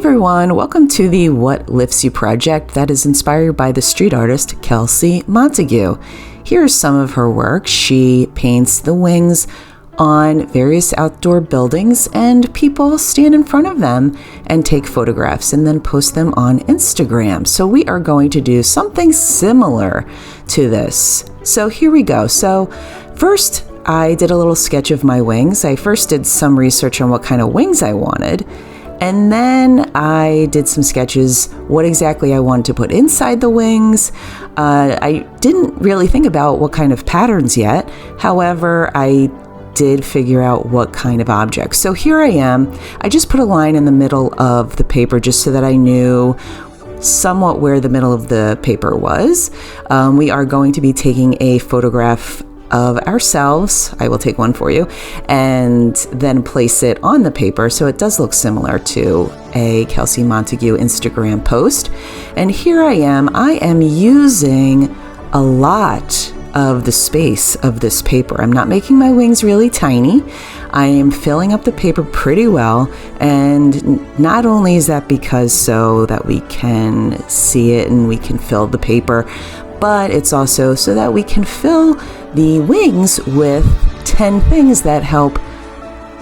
everyone, welcome to the What Lifts You project that is inspired by the street artist Kelsey Montegue. Here's some of her work. She paints the wings on various outdoor buildings, and people stand in front of them and take photographs and then post them on Instagram. So we are going to do something similar to this. So here we go. So first, I did a little sketch of my wings. I first did some research on what kind of wings I wanted. And then I did some sketches, what exactly I wanted to put inside the wings. I didn't really think about what kind of patterns yet. However, I did figure out what kind of objects. So here I am. I just put a line in the middle of the paper just so that I knew somewhat where the middle of the paper was. We are going to be taking a photograph of ourselves. I will take one for you and then place it on the paper so it does look similar to a Kelsey Montegue Instagram post. And here I am using a lot of the space of this paper. I'm not making my wings really tiny. I am filling up the paper pretty well, and not only is that because so that we can see it and we can fill the paper, but it's also so that we can fill the wings with 10 things that help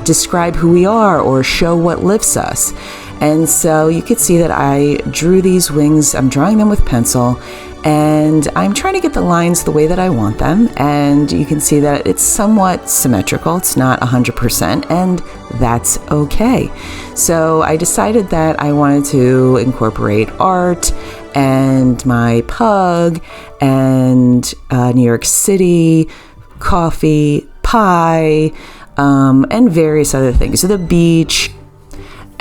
describe who we are or show what lifts us. And so you could see that I drew these wings. I'm drawing them with pencil, and I'm trying to get the lines the way that I want them. And you can see that it's somewhat symmetrical. It's not 100%, and that's okay. So I decided that I wanted to incorporate art and my pug and New York City, coffee, pie, and various other things. So the beach.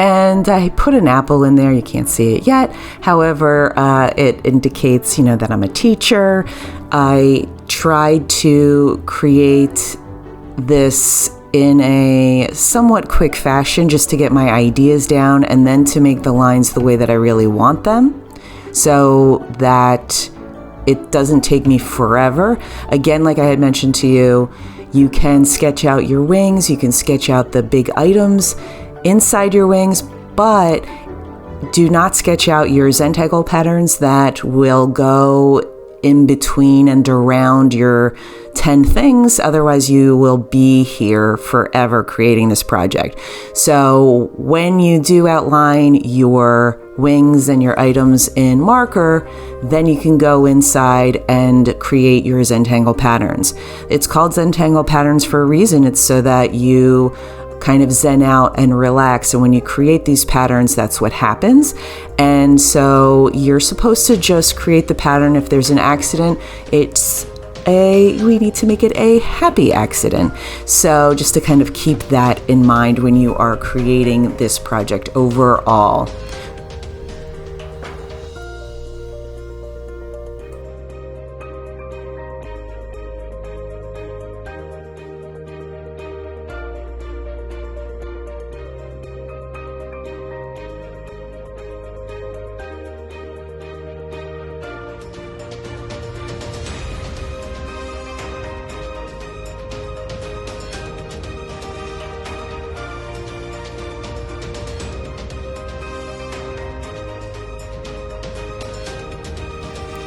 And I put an apple in there. You can't see it yet. However, it indicates, that I'm a teacher. I tried to create this in a somewhat quick fashion just to get my ideas down and then to make the lines the way that I really want them so that it doesn't take me forever. Again, like I had mentioned to you, you can sketch out your wings. You can sketch out the big items inside your wings, but do not sketch out your Zentangle patterns that will go in between and around your 10 things. Otherwise, you will be here forever creating this project. So when you do outline your wings and your items in marker, then you can go inside and create your Zentangle patterns. It's called Zentangle patterns for a reason. It's so that you kind of zen out and relax. And when you create these patterns, that's what happens. And so you're supposed to just create the pattern. If there's an accident, we need to make it a happy accident. So just to kind of keep that in mind when you are creating this project overall.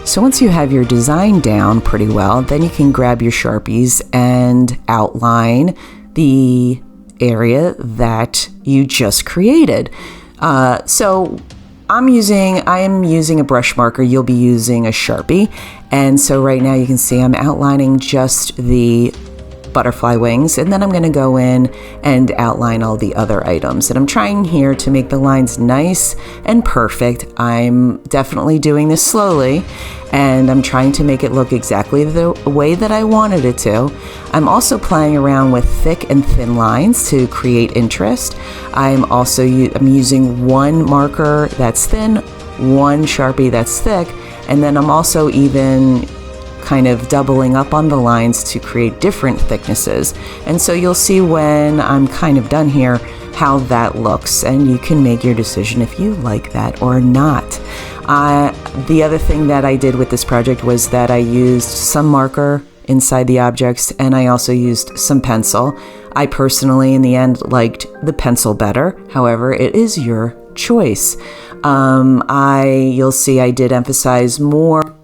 So once you have your design down pretty well, then you can grab your Sharpies and outline the area that you just created. So I am using a brush marker. You'll be using a Sharpie. And so right now you can see I'm outlining just the butterfly wings, and then I'm going to go in and outline all the other items. And I'm trying here to make the lines nice and perfect. I'm definitely doing this slowly, and I'm trying to make it look exactly the way that I wanted it to. I'm also playing around with thick and thin lines to create interest. I'm using one marker that's thin, one Sharpie that's thick, and then I'm also even kind of doubling up on the lines to create different thicknesses. And so you'll see when I'm kind of done here how that looks, and you can make your decision if you like that or not. The other thing that I did with this project was that I used some marker inside the objects, and I also used some pencil. I personally, in the end, liked the pencil better. However, it is your choice. You'll see I did emphasize more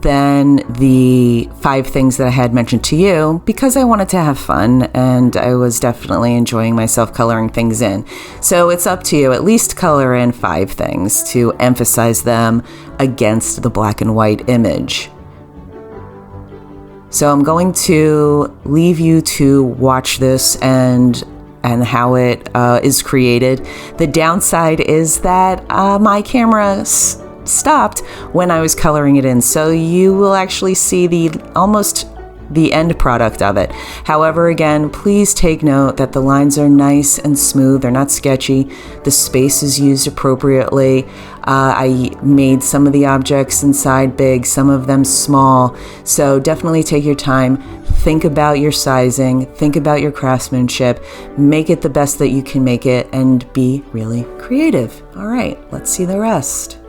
than the 5 things that I had mentioned to you because I wanted to have fun and I was definitely enjoying myself coloring things in. So it's up to you. At least color in 5 things to emphasize them against the black and white image. So I'm going to leave you to watch this and how it is created. The downside is that my camera stopped when I was coloring it in, so you will actually see almost the end product of it. However, again, please take note that the lines are nice and smooth. They're not sketchy. The space is used appropriately. I made some of the objects inside big, some of them small. So definitely take your time. Think about your sizing. Think about your craftsmanship. Make it the best that you can make it and be really creative. All right, let's see the rest.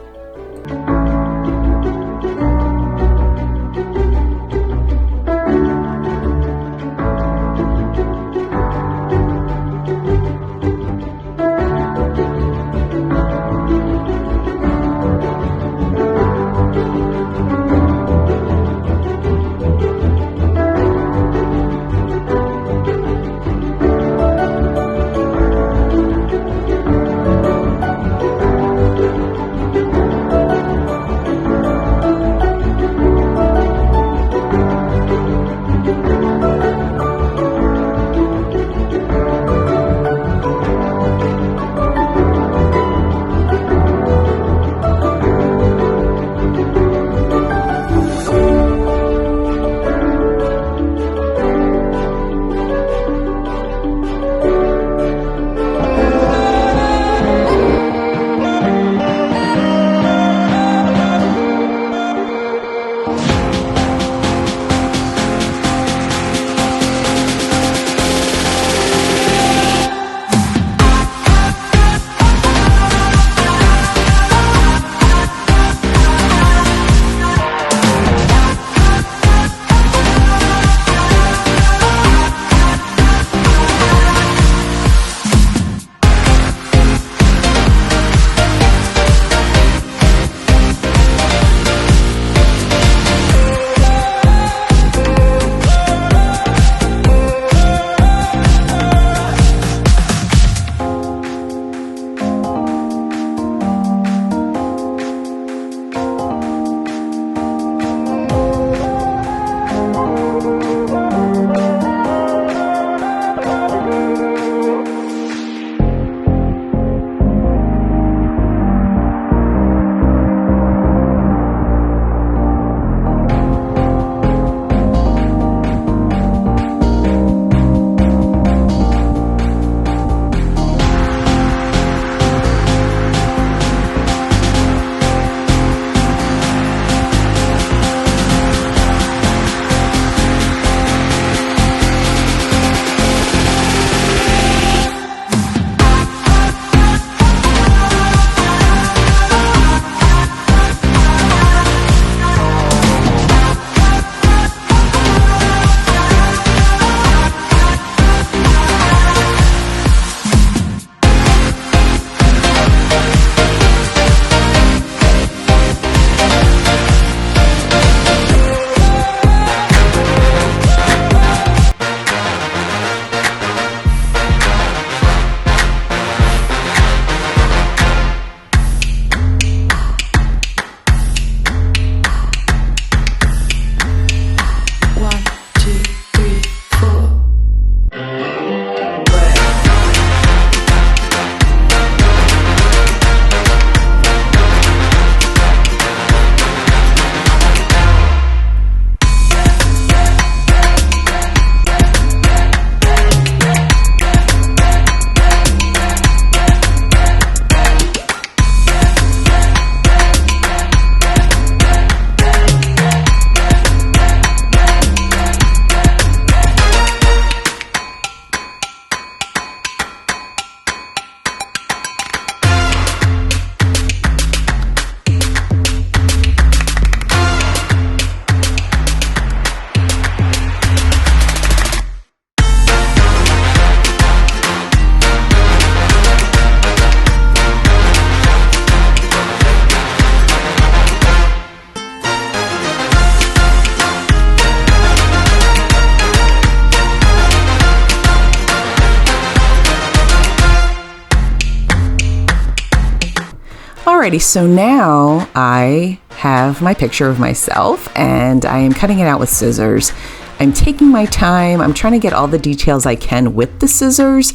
Alrighty, so now I have my picture of myself and I am cutting it out with scissors. I'm taking my time. I'm trying to get all the details I can with the scissors,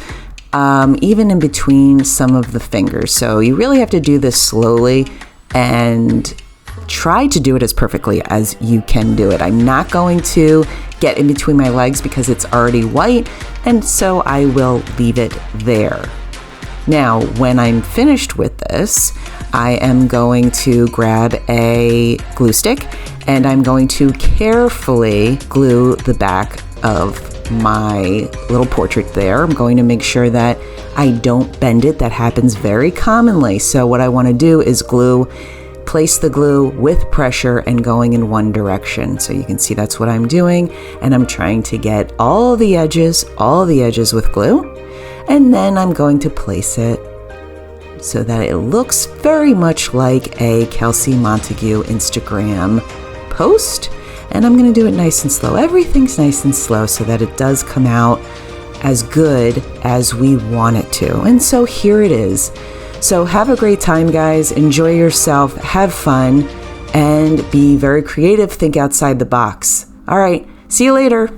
even in between some of the fingers. So you really have to do this slowly and try to do it as perfectly as you can do it. I'm not going to get in between my legs because it's already white, and so I will leave it there. Now, when I'm finished with this, I am going to grab a glue stick and I'm going to carefully glue the back of my little portrait there. I'm going to make sure that I don't bend it. That happens very commonly. So what I want to do is place the glue with pressure and going in one direction. So you can see that's what I'm doing. And I'm trying to get all the edges with glue. And then I'm going to place it so that it looks very much like a Kelsey Montegue Instagram post. And I'm going to do it nice and slow. Everything's nice and slow so that it does come out as good as we want it to. And so here it is. So have a great time, guys. Enjoy yourself, have fun, and be very creative. Think outside the box. All right, see you later.